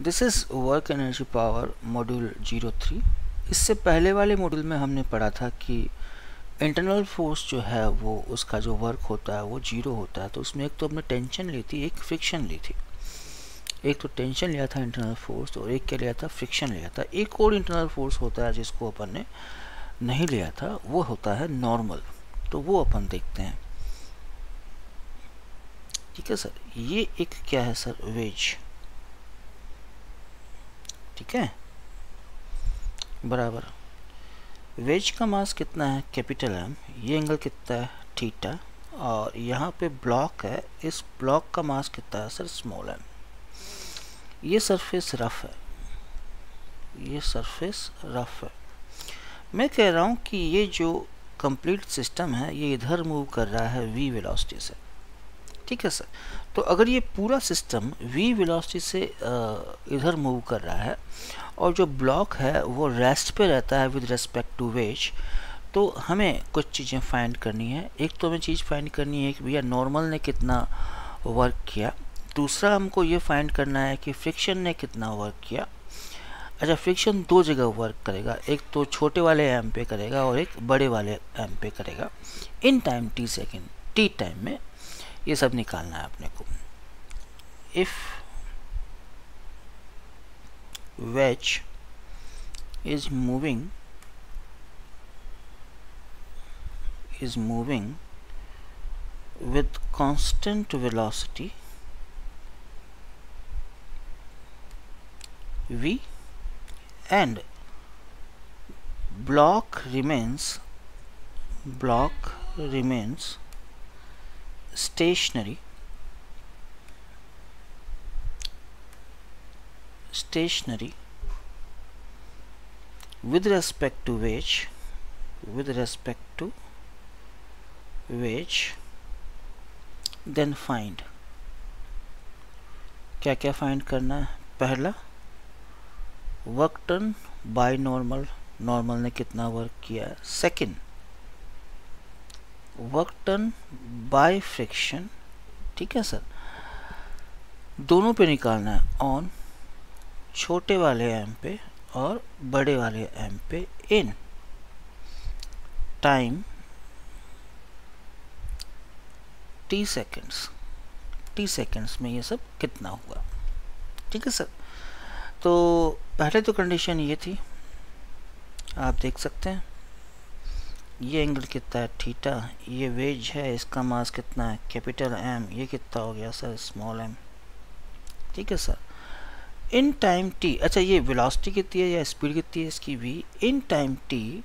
This is work energy power module 03। इससे पहले वाले मॉड्यूल में हमने पढ़ा था कि इंटरनल फोर्स जो है वो उसका जो वर्क होता है वो जीरो होता है। तो उसमें एक तो हमने टेंशन ली थी, एक फ्रिक्शन ली थी। एक तो टेंशन लिया था इंटरनल फोर्स और एक क्या लिया था, फ्रिक्शन लिया था। एक और इंटरनल फोर्स होता है जिसको अपन ने नहीं लिया था, वो होता है नॉर्मल। तो वो अपन देखते हैं। ठीक है सर, ये एक क्या है सर, वेज। ठीक है, बराबर वेज का मास कितना है, कैपिटल एम। ये एंगल कितना है, थीटा। और यहाँ पे ब्लॉक है, इस ब्लॉक का मास कितना है सर, स्मॉल एम। ये सरफेस रफ है, ये सरफेस रफ है। मैं कह रहा हूँ कि ये जो कंप्लीट सिस्टम है ये इधर मूव कर रहा है v वेलोसिटी से। ठीक है सर, तो अगर ये पूरा सिस्टम v वेलोसिटी से इधर मूव कर रहा है और जो ब्लॉक है वो रेस्ट पे रहता है विद रेस्पेक्ट टू वेज, तो हमें कुछ चीज़ें फाइंड करनी है। एक तो हमें चीज़ फाइंड करनी है कि भैया नॉर्मल ने कितना वर्क किया। दूसरा हमको ये फाइंड करना है कि फ्रिक्शन ने कितना वर्क किया। अच्छा, फ्रिक्शन दो जगह वर्क करेगा, एक तो छोटे वाले एम पे करेगा और एक बड़े वाले एम पे करेगा। In time t second, t time में ये सब निकालना है अपने को। If wedge is moving with constant velocity v and block remains stationary with respect to wedge, then find। क्या क्या फाइंड करना है। पहला, work done by normal, normal ने कितना वर्क किया है। Second, work done by friction. ठीक है सर, दोनों पे निकालना है, ऑन छोटे वाले एम पे और बड़े वाले एम पे, इन टाइम t सेकेंड्स में ये सब कितना हुआ। ठीक है सर, तो पहले तो कंडीशन ये थी, आप देख सकते हैं ये एंगल कितना है, थीटा। ये वेज है, इसका मास कितना है, कैपिटल एम। ये कितना हो गया सर, स्मॉल एम। ठीक है सर, इन टाइम t। अच्छा, ये वेलोसिटी कितनी है या स्पीड कितनी है इसकी, v। इन टाइम t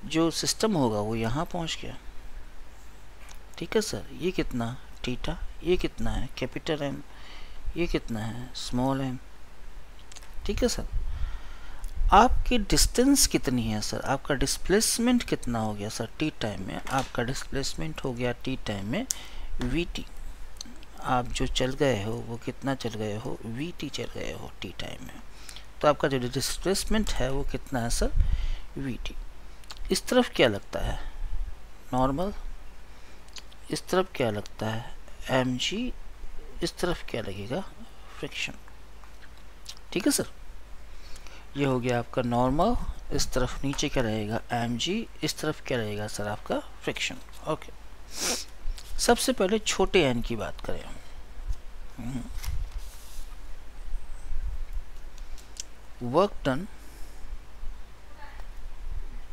जो सिस्टम होगा वो यहाँ पहुँच गया। ठीक है सर, ये कितना, थीटा। ये कितना है, कैपिटल एम। ये कितना है, स्मॉल एम। ठीक है सर, आपकी डिस्टेंस कितनी है सर, आपका डिस्प्लेसमेंट कितना हो गया सर t टाइम में। आपका डिस्प्लेसमेंट हो गया t टाइम में vt। आप जो चल गए हो वो कितना चल गए हो, vt चल गए हो t टाइम में। तो आपका जो डिस्प्लेसमेंट है वो कितना है सर, vt। इस तरफ क्या लगता है, नॉर्मल। इस तरफ क्या लगता है, mg। इस तरफ क्या लगेगा, फ्रिक्शन। ठीक है सर, ये हो गया आपका नॉर्मल। इस तरफ नीचे क्या रहेगा, mg। इस तरफ क्या रहेगा सर, आपका फ्रिक्शन। ओके, सबसे पहले छोटे एन की बात करें। वर्क डन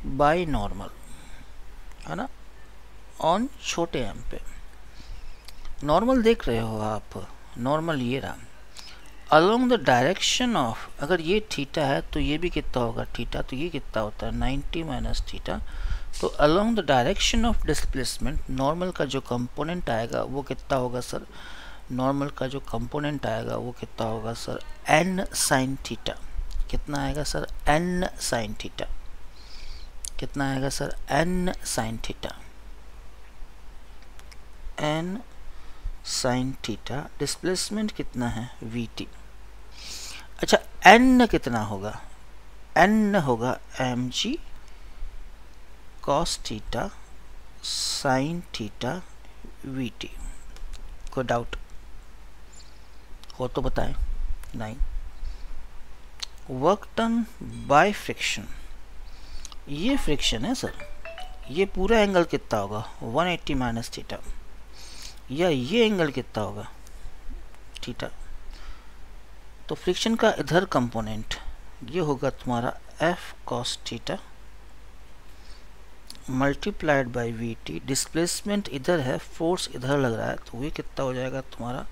बाय नॉर्मल, है ना, ऑन छोटे एम पे। नॉर्मल देख रहे हो आप, नॉर्मल ये रहा। अलोंग द डायरेक्शन ऑफ, अगर ये थीटा है तो ये भी कितना होगा, थीटा। तो ये कितना होता है, 90 माइनस थीटा। तो along the direction of displacement, normal का जो कंपोनेंट आएगा वो कितना होगा सर, नॉर्मल का जो कंपोनेंट आएगा वो कितना होगा सर, n साइन थीटा। कितना आएगा सर, n साइन थीटा। कितना आएगा sir, n sine theta, n sine theta. Displacement कितना है, vt। अच्छा, n कितना होगा, n होगा mg cos theta sine theta vt। कोई डाउट हो तो बताएं। नहीं, वर्क डन बाय फ्रिक्शन, ये फ्रिक्शन है सर, ये पूरा एंगल कितना होगा 180 माइनस थीटा, या ये एंगल कितना होगा थीटा। तो फ्रिक्शन का इधर कंपोनेंट ये होगा तुम्हारा F cos theta multiplied by we T, displacement इधर है, फोर्स इधर लग रहा है, तो ये कितना हो जाएगा तुम्हारा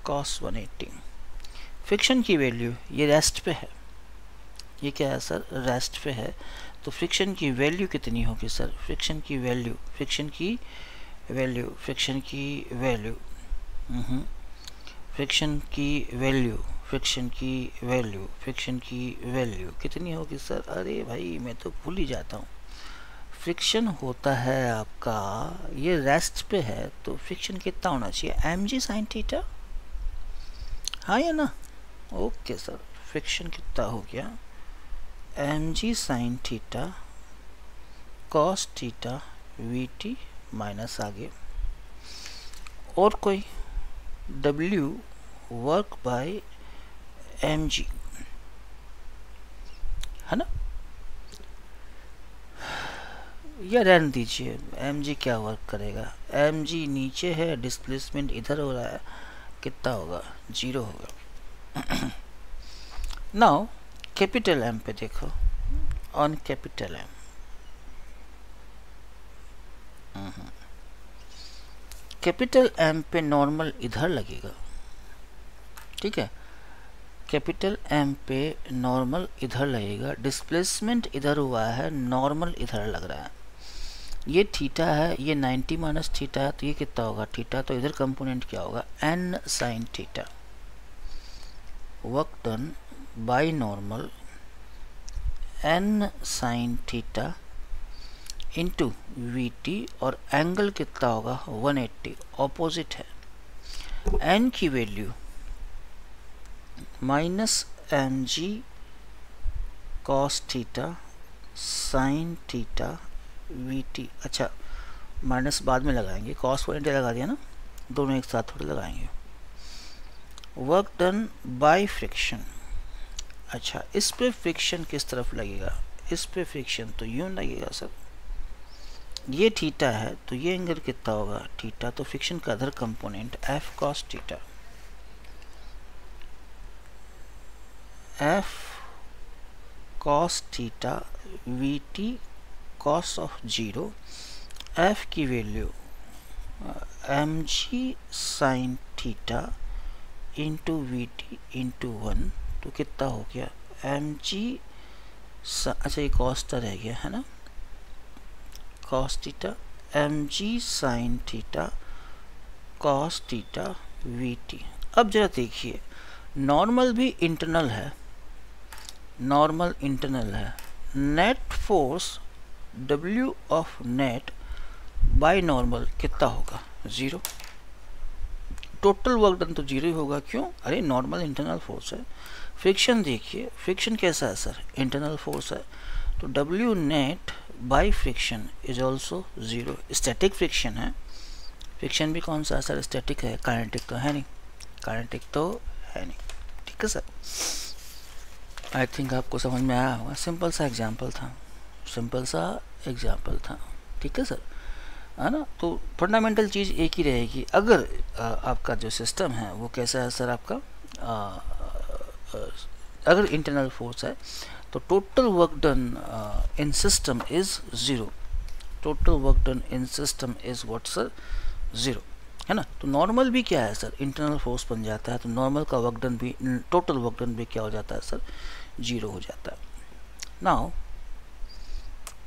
कॉस 180। फ्रिक्शन की वैल्यू ये रेस्ट पे है, ये क्या है सर रेस्ट पे है, तो फ्रिक्शन की वैल्यू कितनी होगी सर, फ्रिक्शन की वैल्यू फ्रिक्शन की वैल्यू फ्रिक्शन की वैल्यू फ्रिक्शन की वैल्यू फ्रिक्शन की वैल्यू फ्रिक्शन की वैल्यू कितनी होगी सर, अरे भाई मैं तो भूल ही जाता हूँ। फ्रिक्शन होता है आपका, ये रेस्ट पे है, तो फ्रिक्शन कितना होना चाहिए mg sin थीटा, हाँ या ना, ओके सर। फ्रिक्शन कितना हो गया mg sin theta cos theta vt minus आगे, और कोई w वर्क बाय mg, है ना, या रहने दीजिए, mg क्या वर्क करेगा, mg नीचे है, डिस्प्लेसमेंट इधर हो रहा है, कितना होगा 0 होगा। नाउ कैपिटल M पे देखो, on capital M capital M पे नॉर्मल इधर लगेगा, ठीक है, कैपिटल M पे नॉर्मल इधर लगेगा, डिस्प्लेसमेंट इधर हुआ है, नॉर्मल इधर लग रहा है, ये थीटा है, ये 90 माइनस थीटा है, तो ये कितना होगा थीटा, तो इधर कंपोनेंट क्या होगा n sin theta, work done by normal n sin theta into we T, और एंगल कितना होगा 180, ऑपोजिट है, n की value minus mg cos theta sin theta vt, अच्छा माइनस बाद में लगाएंगे, cos 180 लगा दिया ना, दोनों एक साथ थोड़े लगाएंगे। वर्क डन बाय फ्रिक्शन, अच्छा इस पे फ्रिक्शन किस तरफ लगेगा, इस पे फ्रिक्शन तो यूं लगेगा सर, ये थीटा है तो ये एंगल कितना होगा थीटा, तो फ्रिक्शन का other component f cos theta, f cos theta vt cos of 0, f की value mg sin theta into we T into 1, तो कितना हो गया mg, अच्छा ये कॉस रह गया है ना, cos theta mg sin theta cos theta vt। अब जरा देखिए, नॉर्मल भी इंटरनल है, नॉर्मल इंटरनल है, net force W of net by normal कितना होगा 0, टोटल वर्क डन तो 0 ही होगा, क्यों, अरे नॉर्मल इंटरनल फोर्स है। फ्रिक्शन देखिए, फ्रिक्शन कैसा है सर इंटरनल फोर्स है, तो W net by friction is also 0, static friction है, फ्रिक्शन भी कौन सा है सर स्टैटिक है, काइनेटिक तो है नहीं, काइनेटिक तो है नहीं, ठीक है सर। आई थिंक आपको समझ में आया होगा, सिंपल सा एग्जाम्पल था, सिंपल सा एग्जाम्पल था, ठीक है सर, है ना। तो फंडामेंटल चीज़ एक ही रहेगी, अगर आपका जो सिस्टम है वो कैसा है सर आपका, अगर इंटरनल फोर्स है तो total work done in system is 0, total work done in system is what sir 0, है ना। तो नॉर्मल भी क्या है सर इंटरनल फोर्स बन जाता है, तो नॉर्मल का वर्क डन भी, टोटल वर्क डन भी क्या हो जाता है सर 0 हो जाता है। Now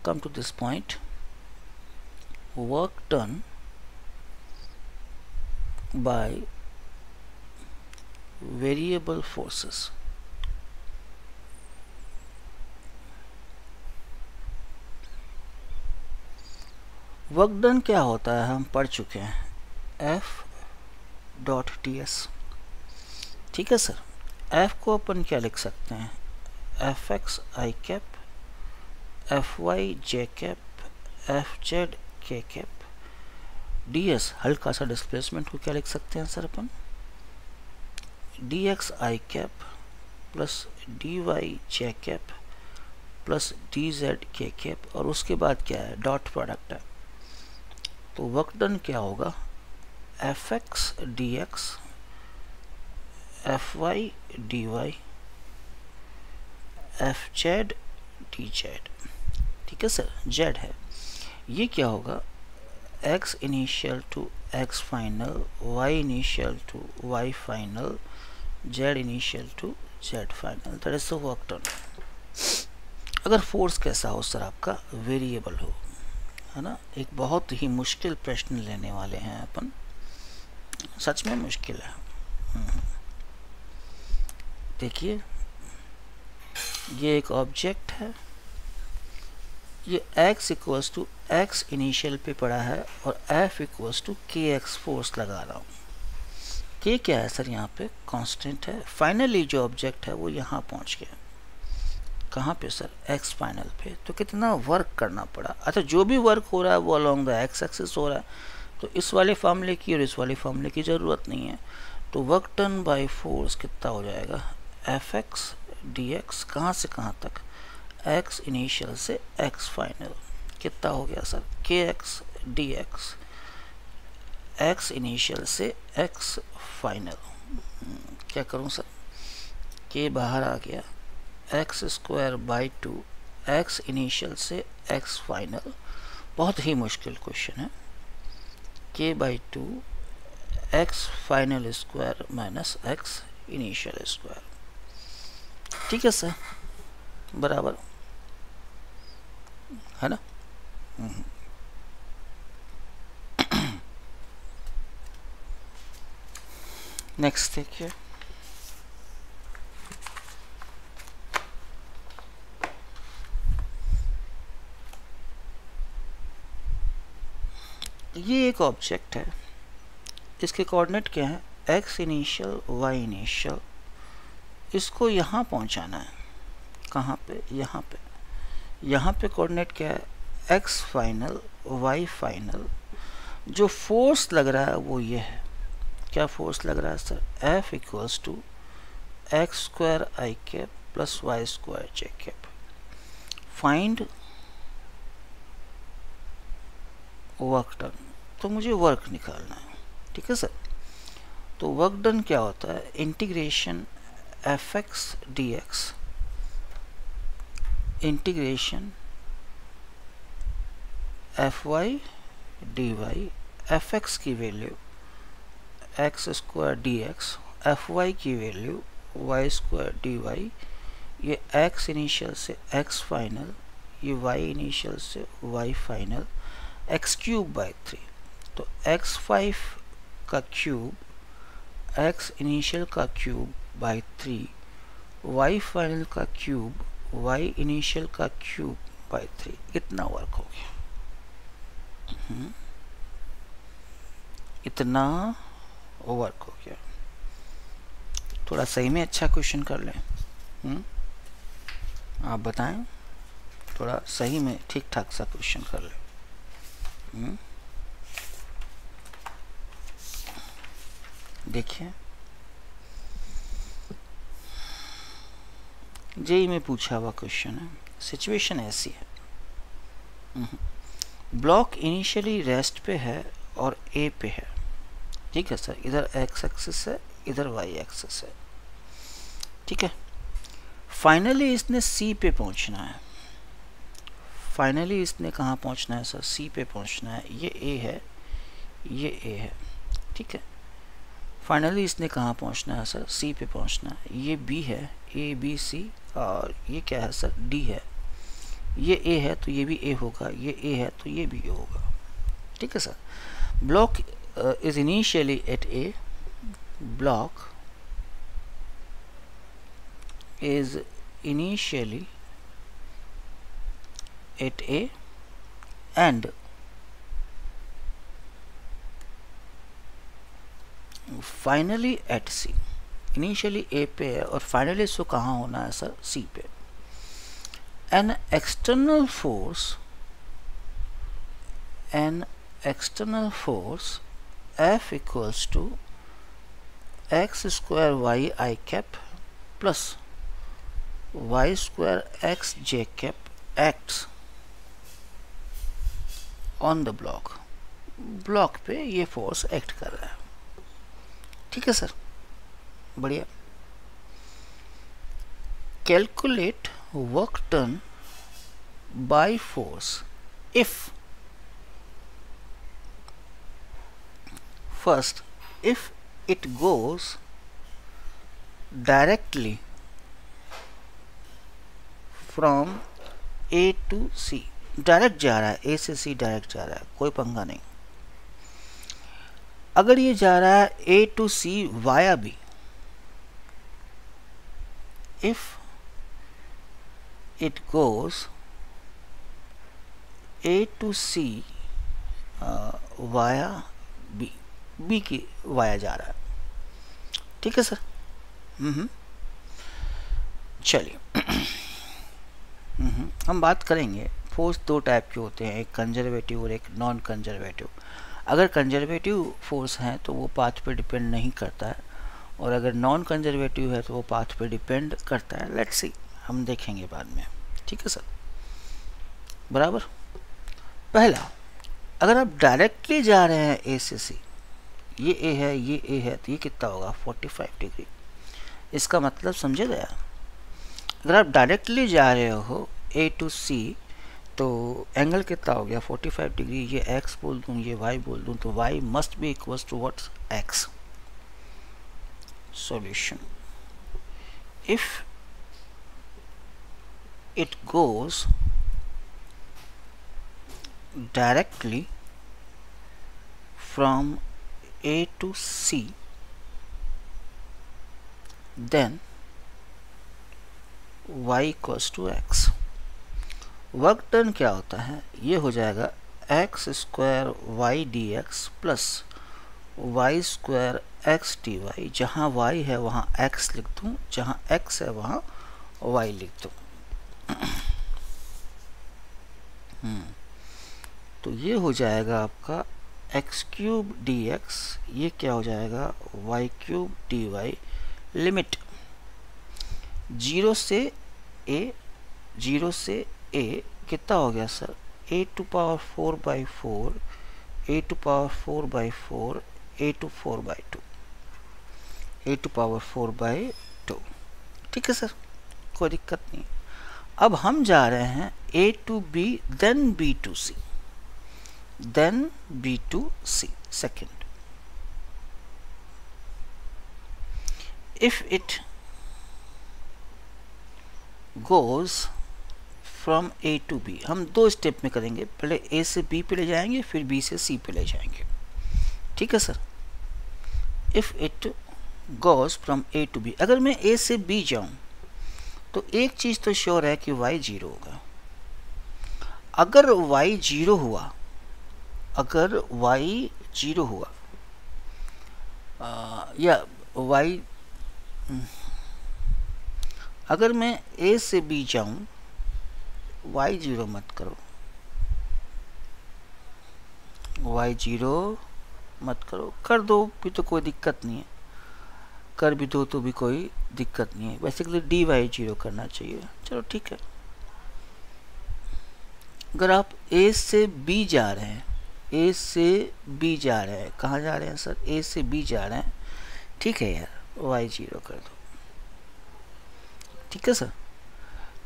come to this point, work done by variable forces, work done क्या होता है हम पढ़ चुके हैं, F डॉट ts, ठीक है सर। F को अपन क्या लिख सकते हैं, fx i cap, fy j cap, fz k cap, ds हल्का सा डिस्प्लेसमेंट को क्या लिख सकते हैं सर अपन, dx i cap plus D Y J cap plus D Z K cap, और उसके बाद क्या है, डॉट प्रोडक्ट है। तो वर्क डन क्या होगा, F X D X F Y D Y F Z D Z. ठीक है सर, जेड है, ये क्या होगा, x initial to x final, y initial to y final, z initial to z final, that is the work done. अगर force कैसा हो sir, आपका वेरिएबल हो, है ना, एक बहुत ही मुश्किल प्रश्न लेने वाले हैं अपन, सच में मुश्किल है। देखिए ये एक ऑब्जेक्ट है, ये x equals to x initial पे पड़ा है और f equals to kx force लगा रहा हूँ। k क्या है सर, यहाँ पे कांस्टेंट है। फाइनली जो ऑब्जेक्ट है वो यहाँ पहुँच गया, कहाँ पे सर, x फाइनल पे। तो कितना वर्क करना पड़ा। अच्छा, जो भी वर्क हो रहा है वो अलोंग द x एक्सिस हो रहा है, तो इस वाले फार्मूले की और इस वाले फार्मूले की ज़रूरत नहीं है। तो वर्क डन बाय फोर्स कितना हो जाएगा, एफ एक्स डी एक्स, कहाँ से कहाँ तक, x इनिशियल से x फाइनल, कितना हो गया सर, के x D x, x initial से x फाइनल। क्या करूं सर, k बाहर आ गया, x square by 2 x initial से x फाइनल। बहुत ही मुश्किल क्वेश्चन है, k by 2 x final square minus x initial square. ठीक है सर, बराबर है ना। नेक्स्ट देखिए, ये एक ऑब्जेक्ट है, इसके कोऑर्डिनेट क्या है, x इनिशियल y इनिशियल, इसको यहाँ पहुँचाना है, कहाँ पे, यहाँ पे। यहाँ पे कोऑर्डिनेट क्या है, x फाइनल y फाइनल। जो फोर्स लग रहा है वो ये है, क्या फोर्स लग रहा है sir, F equals to X square I cap plus Y square J cap. Find work done, तो मुझे वर्क निकालना है। ठीक है सर, तो वर्क डन क्या होता है, integration F X D X integration F Y D Y, F X की value X square D X, F Y की value Y square D Y, ये एक्स इनिशियल से एक्स फाइनल, ये Y initial से Y final, X cube by 3। तो X 5 का cube, X initial का cube by 3, Y final का cube, Y initial का क्यूब बाई 3, इतना वर्क हो गया। इतना वर्क हो गया। थोड़ा सही में अच्छा क्वेश्चन कर लें, आप बताएं, थोड़ा सही में ठीक ठाक सा क्वेश्चन कर लें। देखिए जेई में पूछा हुआ क्वेश्चन है, सिचुएशन ऐसी है, ब्लॉक इनिशियली रेस्ट पे है और ए पे है। ठीक है सर, इधर एक्स एक्सिस है, इधर वाई एक्सिस है। ठीक है, फाइनली इसने सी पे पहुंचना है। फाइनली इसने कहाँ पहुंचना है सर, सी पे पहुंचना है। ये ए है, ये ए है। ठीक है, फाइनली इसने कहाँ पहुंचना है सर, सी पे पहुंचना है। ये बी है, ए बी सी, और ये क्या है सर, डी है। ये ए है तो ये भी ए होगा, ये ए है तो ये भी ए होगा। ठीक है sir, block is initially at A, block is initially at A and finally at C। Initially A पे है और फाइनली इसको कहाँ होना है सर, C पे। An external force F equals to x square y I cap plus Y square X J cap acts on the block, block पे ये फोर्स एक्ट कर रहा है। ठीक है सर, बढ़िया। Calculate work done by force if first if it goes directly from A to C, direct जा रहा है, A से C डायरेक्ट जा रहा है, कोई पंगा नहीं। अगर ये जा रहा है A to C via B, if it goes A to C via B, बी की वाया जा रहा है। ठीक है सर। चलिए हम बात करेंगे, फोर्स दो टाइप के होते हैं, एक कंजर्वेटिव और एक नॉन कंजर्वेटिव। अगर कंजर्वेटिव फोर्स है तो वो पाथ पे डिपेंड नहीं करता है, और अगर नॉन कंजर्वेटिव है तो वो पाथ पे डिपेंड करता है। लेट्स सी, हम देखेंगे बाद में। ठीक है सर, बराबर। पहला, अगर आप डायरेक्टली जा रहे हैं ए से सी, ये ए है, ये ए है, तो ये कितना होगा 45 डिग्री। इसका मतलब समझे गया। अगर आप डायरेक्टली जा रहे हो ए टू सी तो एंगल कितना हो गया 45 डिग्री। ये एक्स बोल दूँ, ये वाई बोल दूँ, तो Y must be equals to what's X. Solution, if it goes directly from A to C, then y equals to x। Work done क्या होता है, ये हो जाएगा X square Y D X plus Y square X D Y. जहाँ y है वहाँ x लिख दूँ, जहाँ x है वहाँ y लिख दूँ। तो ये हो जाएगा आपका एक्स क्यूब डी एक्स, ये क्या हो जाएगा Y cube D Y. Limit 0 से a, 0 से a कितना हो गया sir, a to power 4/4, a to power 4/4, a to 4/2, a to power 4/2। ठीक है सर, कोई दिक्कत नहीं। अब हम जा रहे हैं a to b then b to c, then B to C second। If it goes from A to B, हम दो स्टेप में करेंगे, पहले A से B पे ले जाएंगे, फिर B से C पे ले जाएंगे। ठीक है sir. If it goes from A to B, अगर मैं A से B जाऊं तो एक चीज तो श्योर है कि y 0 होगा। अगर y 0 हुआ, अगर y 0 हुआ या y, अगर मैं A से B जाऊं, y 0 मत करो, y 0 मत करो, कर दो भी तो कोई दिक्कत नहीं है, कर भी दो तो भी कोई दिक्कत नहीं है। बेसिकली dy 0 करना चाहिए। चलो ठीक है। अगर आप A से B जा रहे हैं, A से B जा रहे हैं, कहाँ जा रहे हैं सर, A से B जा रहे हैं, ठीक है यार, y 0 कर दो। ठीक है सर।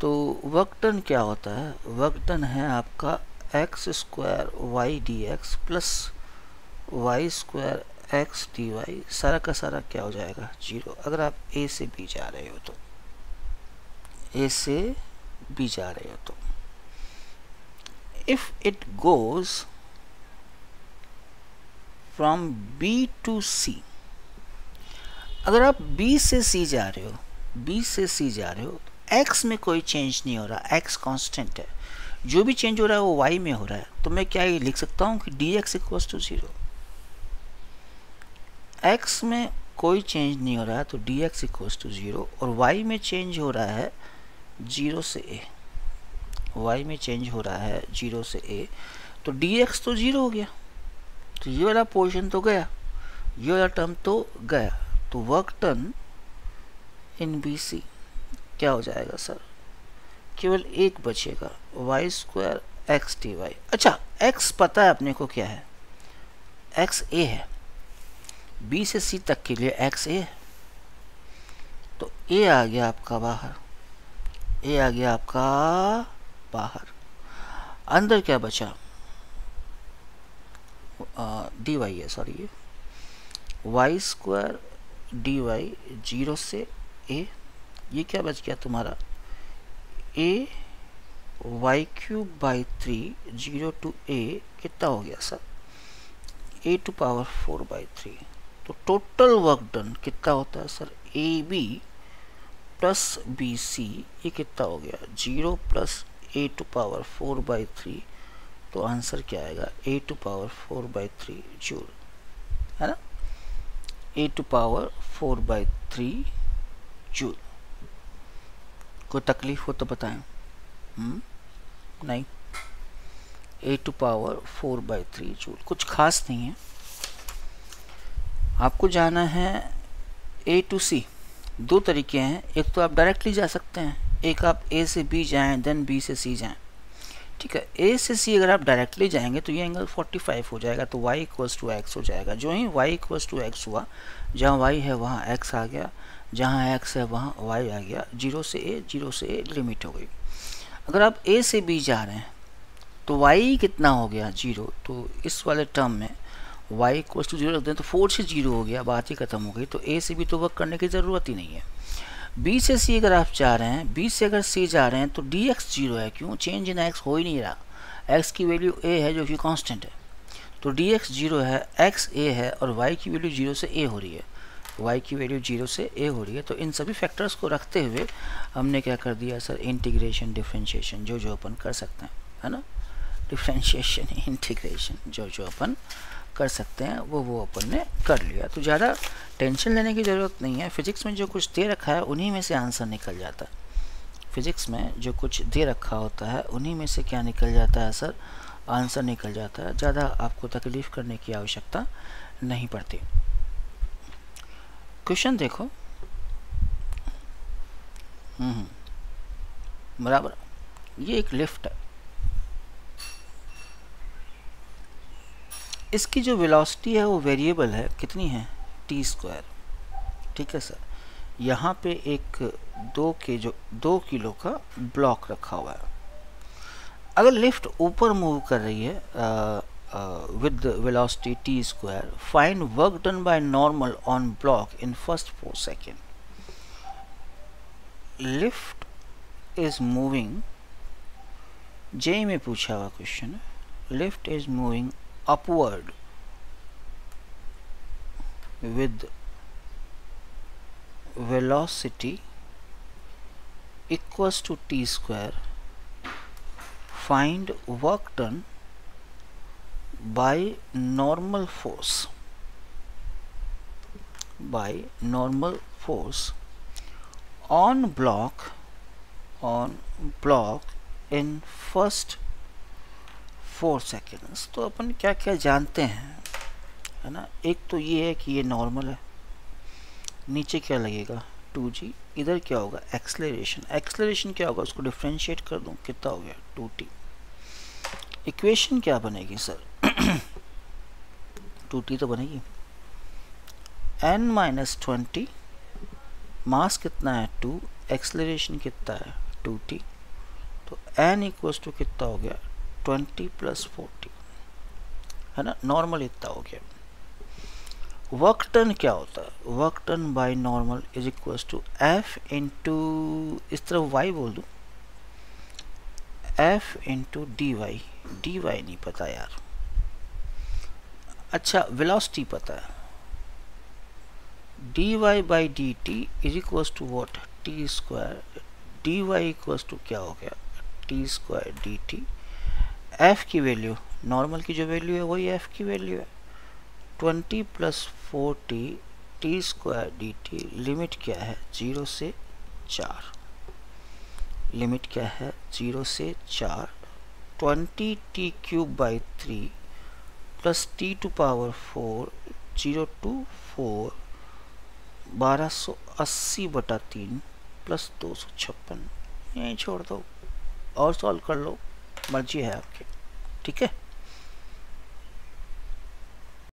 तो वर्क डन क्या होता है, वर्क डन है आपका X square Y D X plus Y square X D Y, सारा का सारा क्या हो जाएगा 0। अगर आप A से B जा रहे हो तो, A से B जा रहे हो तो, if it goes from B to C, अगर आप B से C जा रहे हो, B से C जा रहे हो, x में कोई चेंज नहीं हो रहा, x कांस्टेंट है, जो भी चेंज हो रहा है वो y में हो रहा है। तो मैं क्या ये लिख सकता हूँ कि dx इक्वल्स टू 0। x में कोई चेंज नहीं हो रहा है तो dx इक्वल्स टू 0, और y में चेंज हो रहा है 0 से a, y में चेंज हो रहा है 0 से a, तो dx तो 0 हो गया। तो ये वाला पोर्शन तो गया, ये वाला टर्म तो गया। तो वर्क डन इन BC क्या हो जाएगा सर, केवल एक बचेगा, Y square X D Y. अच्छा, एक्स पता है अपने को क्या है, एक्स ए है, बी से सी तक के लिए एक्स ए है, तो ए आ गया आपका बाहर, ए आ गया आपका बाहर। अंदर क्या बचा, डी वाई है, सॉरी, ये वाई स्क्वायर डी वाई, 0 से ए, ये क्या बच गया तुम्हारा, ए वाई क्यूब बाई 3, 0 टू ए, कितना हो गया सर, ए टू पावर 4/3। तो टोटल वर्क डन कितना होता है sir, A B plus B C, ये कितना हो गया, 0 प्लस ए टू पावर 4/3। तो आंसर क्या आएगा, ए टू पावर 4/3 जूल, है ना, ए टू पावर 4/3 जूल। कोई तकलीफ हो तो बताएं। नहीं, ए टू पावर 4/3 जूल, कुछ खास नहीं है। आपको जाना है ए टू सी, दो तरीके हैं, एक तो आप डायरेक्टली जा सकते हैं, एक आप ए से बी जाएं देन बी से सी जाएं, ठीक है। ए से सी अगर आप डायरेक्टली जाएंगे तो ये एंगल 45 हो जाएगा, तो y इक्वल्स टू एक्स हो जाएगा। जो ही y इक्वल्स टू एक्स हुआ, जहाँ y है वहाँ x आ गया, जहाँ x है वहाँ y आ गया, 0 से a लिमिट हो गई। अगर आप a से b जा रहे हैं तो y कितना हो गया, 0, तो इस वाले टर्म में y इक्वल्स टू 0 रख दें तो 4 से 0 हो गया, बात ही खत्म हो गई। तो a से b तो वर्क करने की ज़रूरत ही नहीं है। b से c अगर आप जा रहे हैं, b से अगर c जा रहे हैं तो dx 0 है, क्यों, चेंज इन x हो ही नहीं रहा, x की वैल्यू a है जो कि कांस्टेंट है, तो dx 0 है, x a है और y की वैल्यू 0 से a हो रही है, y की वैल्यू 0 से a हो रही है। तो इन सभी फैक्टर्स को रखते हुए हमने क्या कर दिया सर, इंटीग्रेशन डिफरेंशिएशन जो अपन कर सकते हैं, है ना, डिफरेंशिएशन इंटीग्रेशन जो अपन कर सकते हैं वो अपन ने कर लिया। तो ज़्यादा टेंशन लेने की ज़रूरत नहीं है, फिजिक्स में जो कुछ दे रखा है उन्हीं में से आंसर निकल जाता है। फिजिक्स में जो कुछ दे रखा होता है उन्हीं में से क्या निकल जाता है सर, आंसर निकल जाता है, ज़्यादा आपको तकलीफ़ करने की आवश्यकता नहीं पड़ती। क्वेश्चन देखो, बराबर, ये एक लिफ्ट है, इसकी जो वेलोसिटी है वो वेरिएबल है, कितनी है, t², ठीक है सर। यहाँ पे एक 2 किलो का ब्लॉक रखा हुआ है। अगर लिफ्ट ऊपर मूव कर रही है with velocity t², find work done by normal on block in first 4 second. Lift is moving, JEE में पूछा हुआ क्वेश्चन है, lift is moving upward with velocity equals to t², find work done by normal force on block in first 4 seconds. तो अपन क्या क्या जानते हैं, है ना, एक तो ये है कि ये नॉर्मल है, नीचे क्या लगेगा 2g, इधर क्या होगा एक्सलेरेशन क्या होगा, उसको डिफ्रेंशिएट कर दूं, कितना हो गया 2t। इक्वेशन क्या बनेगी सर 2t तो बनेगी, n-20, मास कितना है 2, एक्सलेरेशन कितना है 2t, तो n इक्वल्स टू कितना हो गया 20 + 40, है ना, नॉर्मल इतना हो गया। वर्क डन क्या होता है, work done by normal is equals to f into, इस तरफ y बोल दूं, f इंटू dy नहीं पता यार, अच्छा वेलोसिटी पता है, dy/dt is equals to what, t², dy equals to क्या हो गया t² dt, f की वैल्यू, नॉर्मल की जो वैल्यू है वही f की वैल्यू है, 20 + 40 t² dt, लिमिट क्या है 0 से 4, लिमिट क्या है 0 से 4, 20t³ / 3 + t⁴, 0 to 4, 1280/3 प्लस 256, यहीं छोड़ दो और सॉल्व कर लो, मर्जी है आपकी। ठीक है।